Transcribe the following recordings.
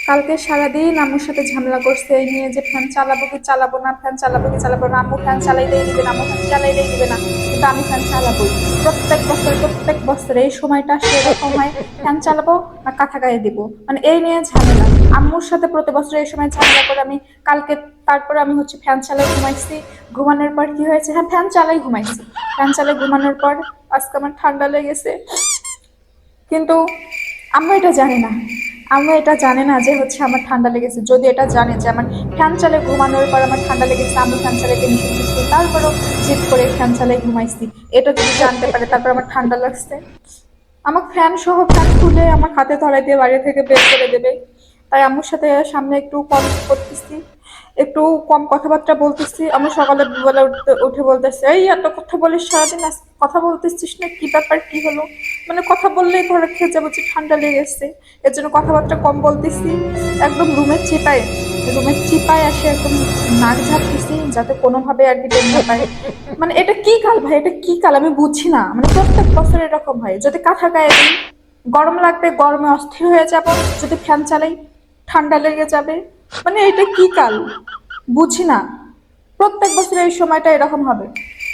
কালকে সারাদিন আম্মুর সাথে ঝামেলা করছে এই নিয়ে যে ফ্যান চালাবো কি চালাবো না, ফ্যান চালাবো কি চালাবো না। আম্মু ফ্যান চালাইতেই দিবে না, আম্মু ফ্যান চালাইতেই দিবে না, কিন্তু আমি ফ্যান চালাবোই। প্রত্যেক বছর এই সময়টা সেরকম হয়, ফ্যান চালাবো না কাঁথা গায়ে দিব, মানে এই নিয়ে ঝামেলা। আম্মুর সাথে প্রতি বছর এই সময় ঝামেলা করে আমি কালকে, তারপরে আমি হচ্ছে ফ্যান চালাই ঘুমাইছি। ঘুমানোর পর কি হয়েছে, হ্যাঁ ফ্যান চালাই ঘুমাইছি, ফ্যান চালাই ঘুমানোর পর আজকে আমার ঠান্ডা লেগেছে। কিন্তু আম্মু এটা জানে না, আম্মু এটা জানে না যে হচ্ছে আমার ঠান্ডা লেগেছে। যদি এটা জানে যে আমার ফ্যান চালে ঘুমানোর পর আমার ঠান্ডা লেগেছে, আমি ফ্যান চালাইতে নিষেধ করছি, তারপরও জিদ করে ফ্যান চালাই ঘুমাইছি, এটা যদি জানতে পারে তারপর আমার ঠান্ডা লাগছে, আমার ফ্যান সহ ফ্যান খুলে আমার হাতে ধরাই দিয়ে বাড়ি থেকে বের করে দেবে। তাই আম্মুর সাথে সামনে একটু কম করতেছি, একটু কম কথাবার্তা বলতেছি। আমি সকালে বেলা উঠে বলতেছি, এই এত কথা বলিস সারাদিন, আজ কথা বলতেছিস না, কি ব্যাপার, কি হলো? মানে কথা বললেই ধরে খেয়ে যাবো যে ঠান্ডা লেগেছে, এর জন্য কথাবার্তা কম বলতেছি। একদম রুমের চিপায় আসে একদম নাক ঝাপতেছি যাতে কোনোভাবে আর কি টের না পায়। মানে এটা কি কাল ভাই, এটা কি কাল আমি বুঝি না। মানে প্রত্যেক বছর এরকম হয়, যদি কাঁথা গায়ে দিই গরম লাগবে, গরমে অস্থির হয়ে যাব, যদি ফ্যান চালাই ঠান্ডা লেগে যাবে। মানে এটা কি কাল, বুঝি না। প্রত্যেক বছর এই সময়টা এরকম হবে,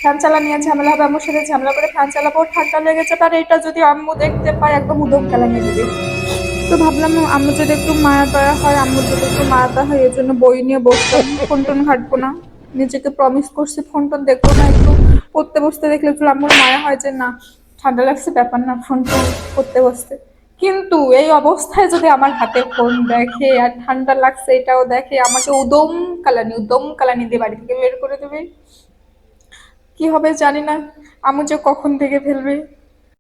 ফ্যান চালা নিয়ে ঝামেলা হবে, আম্মুর সাথে ঝামেলা করে ফ্যান চালাবো, ঠান্ডা লেগে যাবে। আর এটা যদি আম্মু দেখতে পায় একদম উদম কেলা নিয়ে দিবে। তো ভাবলাম আম্মু যদি একটু মায়া দয়া হয়, আম্মুর যদি একটু মায়া দয়া হয়, এর জন্য বই নিয়ে বসলাম, ফোন টোন ঘাটবো না। নিজেকে প্রমিস করছি ফোন টোন দেখবো না, একটু পড়তে বসতে দেখলে একটু আম্মুর মায়া হয় যে না ঠান্ডা লাগছে, ব্যাপার না, ফোন টোন করতে বসতে। কিন্তু এই অবস্থায় যদি আমার হাতে ফোন দেখে আর ঠান্ডা লাগছে এটাও দেখে, আমাকে উদম কালানি দিয়ে বাড়ি থেকে বের করে দেবে। কি হবে জানি না, আম্মু যে কখন থেকে ফেলবে।